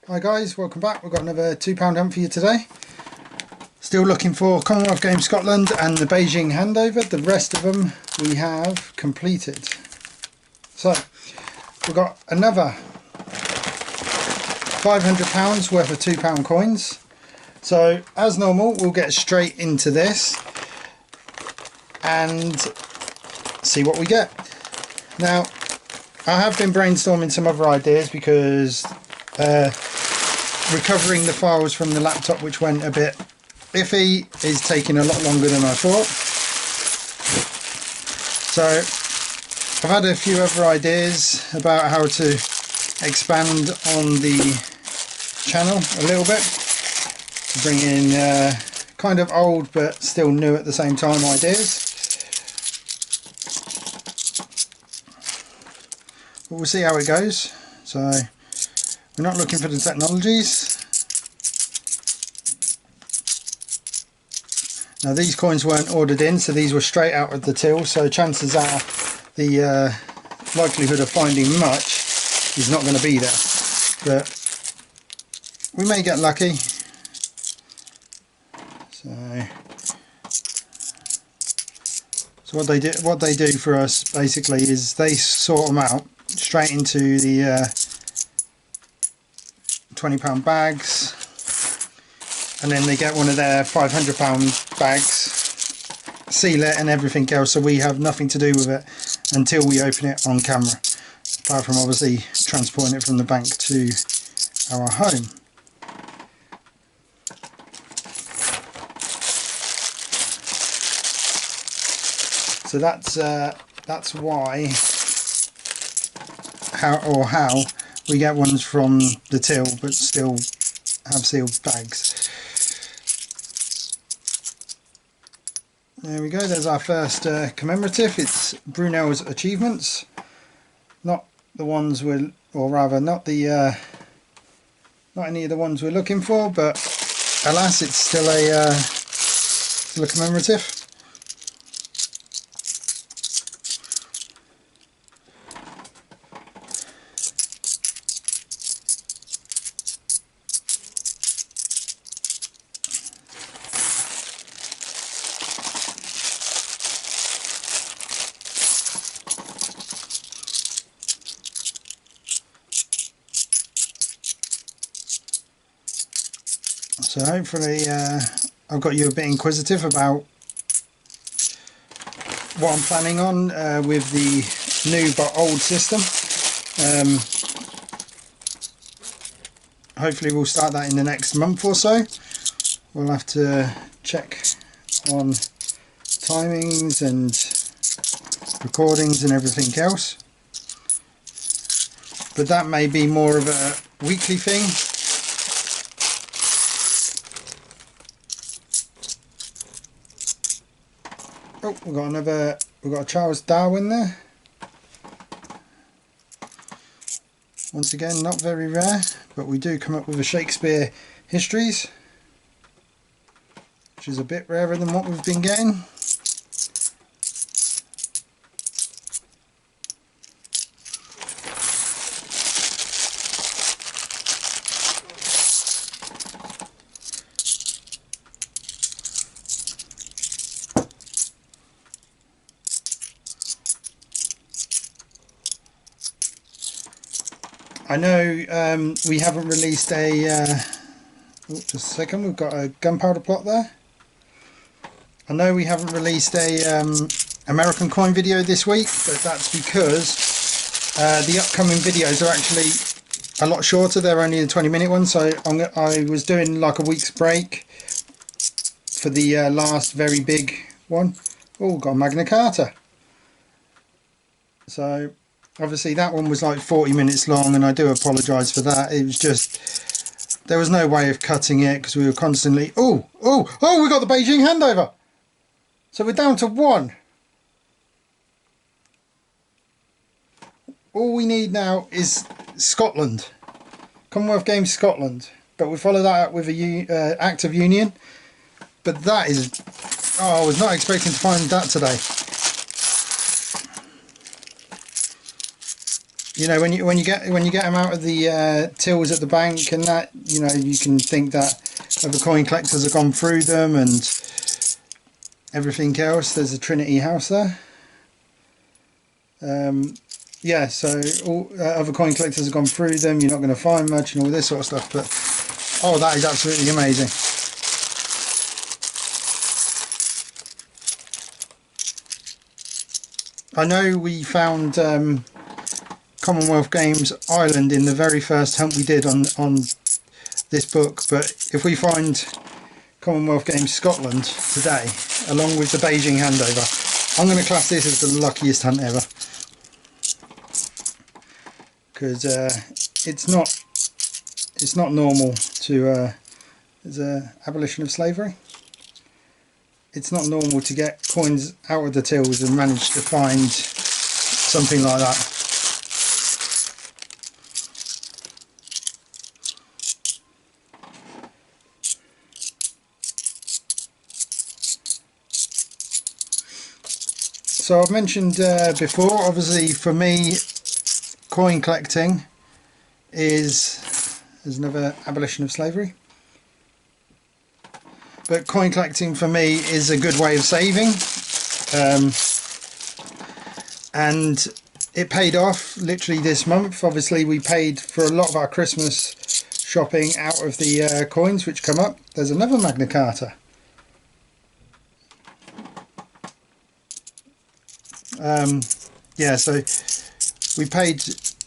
Hi guys, welcome back. We've got another £2 hunt for you today. Still looking for Commonwealth Games Scotland and the Beijing handover. The rest of them we have completed. So we've got another £500 worth of £2 coins. So as normal, we'll get straight into this and see what we get. Now I have been brainstorming some other ideas because recovering the files from the laptop, which went a bit iffy, is taking a lot longer than I thought. So I've had a few other ideas about how to expand on the channel a little bit, to bring in kind of old but still new at the same time ideas. But we'll see how it goes. So we're not looking for the technologies. Now these coins weren't ordered in, so these were straight out of the till, so chances are the likelihood of finding much is not going to be there. But we may get lucky. So what they do for us basically is they sort them out straight into the £20 bags, and then they get one of their £500 bags, seal it and everything else, so we have nothing to do with it until we open it on camera, apart from obviously transporting it from the bank to our home. So that's why how we get ones from the till but still have sealed bags. There we go, there's our first commemorative. It's Brunel's Achievements. Not the ones not any of the ones we're looking for, but alas, it's still a commemorative. So hopefully I've got you a bit inquisitive about what I'm planning on with the new but old system. Hopefully we'll start that in the next month or so. We'll have to check on timings and recordings and everything else. But that may be more of a weekly thing. Oh, we've got a Charles Darwin there. Once again, not very rare, but we do come up with a Shakespeare Histories, which is a bit rarer than what we've been getting. I know we haven't released just a second, we've got a gunpowder plot there. I know we haven't released a American coin video this week, but that's because the upcoming videos are actually a lot shorter. They're only the 20-minute ones, so I was doing like a week's break for the last very big one. Oh, got a Magna Carta. So obviously that one was like 40 minutes long, and I do apologise for that. It was just, there was no way of cutting it because we were constantly, oh, we got the Beijing handover. So we're down to one. All we need now is Scotland, Commonwealth Games Scotland, but we follow that up with a Act of Union. But that is, oh, I was not expecting to find that today. you know, when you get them out of the tills at the bank and that, you know, you can think that other coin collectors have gone through them and everything else. There's a Trinity house there. Yeah, so all other coin collectors have gone through them. You're not going to find much and all this sort of stuff. But oh, that is absolutely amazing. I know we found Commonwealth Games Ireland in the very first hunt we did on this book, but if we find Commonwealth Games Scotland today, along with the Beijing handover, I'm going to class this as the luckiest hunt ever, because it's not normal to there's a abolition of slavery. It's not normal to get coins out of the tills and manage to find something like that. So I've mentioned before, obviously for me, coin collecting is another abolition of slavery. But coin collecting for me is a good way of saving, and it paid off literally this month. Obviously we paid for a lot of our Christmas shopping out of the coins which come up. There's another Magna Carta. Yeah, so we paid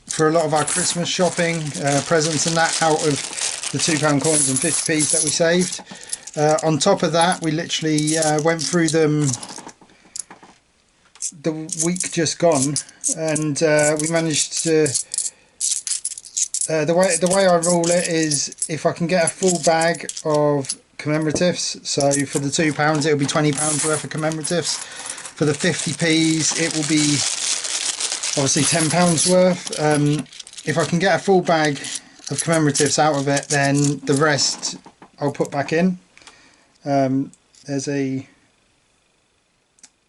for a lot of our Christmas shopping, presents and that, out of the £2 coins and 50p's that we saved. On top of that, we literally went through them the week just gone, and we managed to the way I rule it is, if I can get a full bag of commemoratives, so for the £2 it'll be £20 worth of commemoratives, for the 50p's it will be obviously £10 worth. If I can get a full bag of commemoratives out of it, then the rest I'll put back in. There's a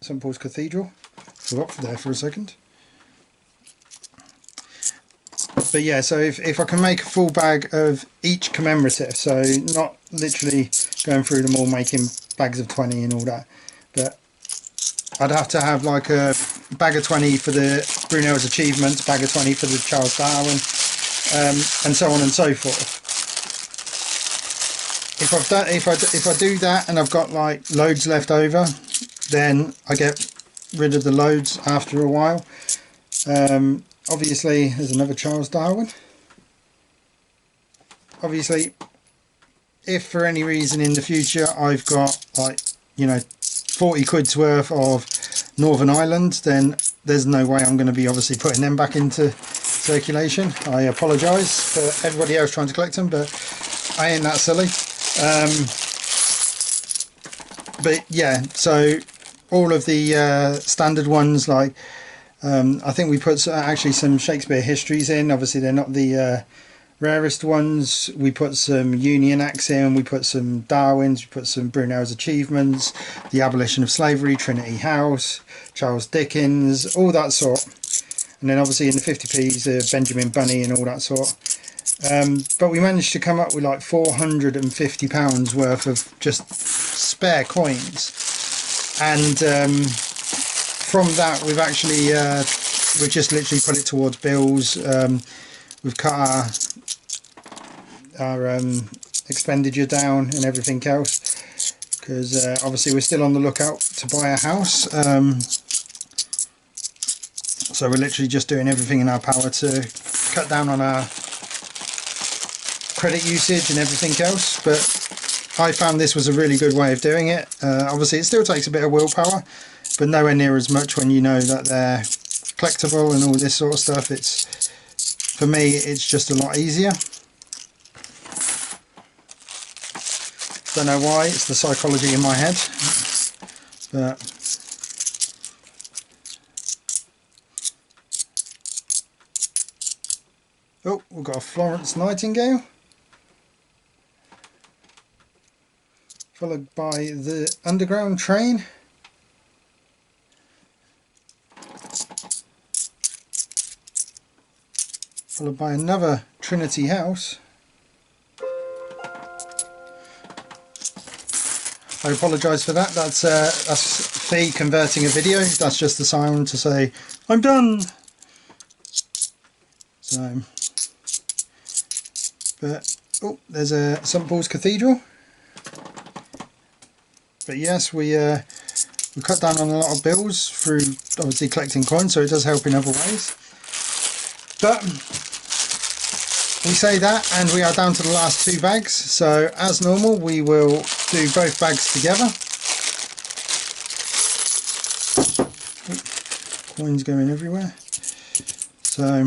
St Paul's Cathedral. Forgot for there for a second. But yeah, so if I can make a full bag of each commemorative, so not literally going through them all making bags of 20 and all that, but I'd have to have like a bag of 20 for the Brunel's Achievements, bag of 20 for the Charles Darwin, and so on and so forth. If I do that and I've got like loads left over, then I get rid of the loads after a while. Obviously there's another Charles Darwin. Obviously if for any reason in the future I've got like, you know, 40 quid's worth of Northern Ireland, then there's no way I'm going to be obviously putting them back into circulation. I apologise for everybody else trying to collect them, but I ain't that silly. But yeah, so all of the standard ones, like I think we put actually some Shakespeare histories in. Obviously they're not the rarest ones. We put some Union Acts in, we put some Darwin's, we put some Brunel's Achievements, the Abolition of Slavery, Trinity House, Charles Dickens, all that sort. And then obviously in the 50p's, Benjamin Bunny and all that sort. But we managed to come up with like £450 worth of just spare coins, and from that we've actually we've just literally put it towards bills. We've cut our expenditure down and everything else, because obviously we're still on the lookout to buy a house. So we're literally just doing everything in our power to cut down on our credit usage and everything else, but I found this was a really good way of doing it. Obviously it still takes a bit of willpower, but nowhere near as much when you know that they're collectible and all this sort of stuff. It's, for me, it's just a lot easier. Don't know why, it's the psychology in my head, but oh, we've got a Florence Nightingale, followed by the Underground Train. followed by another Trinity house. I apologise for that. That's Fee converting a video. That's just the siren to say I'm done. So, but oh, there's a St Paul's Cathedral. But yes, we cut down on a lot of bills through obviously collecting coins, so it does help in other ways. But we say that, and we are down to the last 2 bags. So as normal, we will do both bags together. Coins going everywhere. So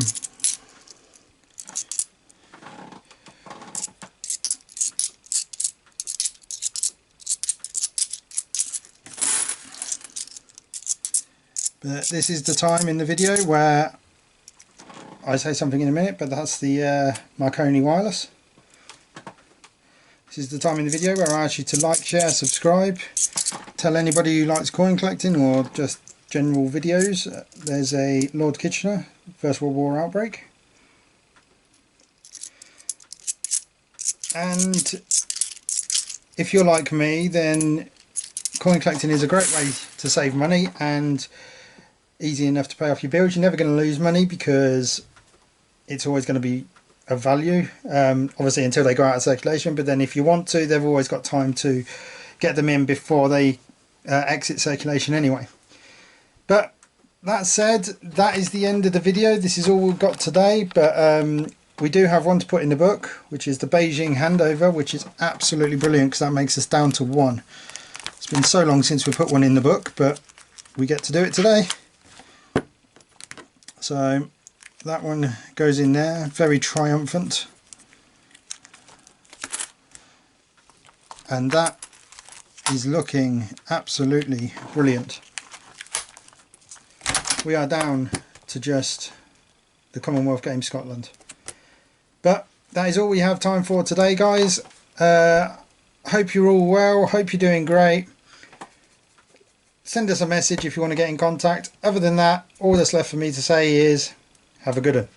but this is the time in the video where I say something in a minute, but that's the Marconi wireless. This is the time in the video where I ask you to like, share, subscribe, tell anybody who likes coin collecting or just general videos. There's a Lord Kitchener First World War outbreak, and if you're like me, then coin collecting is a great way to save money and easy enough to pay off your bills. You're never going to lose money because it's always going to be of value, obviously until they go out of circulation, but then if you want to, they've always got time to get them in before they exit circulation anyway. But that said, that is the end of the video. This is all we've got today, but we do have one to put in the book, which is the Beijing handover, which is absolutely brilliant because that makes us down to 1. It's been so long since we put one in the book, but we get to do it today. So that one goes in there, very triumphant. And that is looking absolutely brilliant. We are down to just the Commonwealth Games Scotland. But that is all we have time for today, guys. Hope you're all well, hope you're doing great. Send us a message if you want to get in contact. Other than that, all that's left for me to say is have a good one.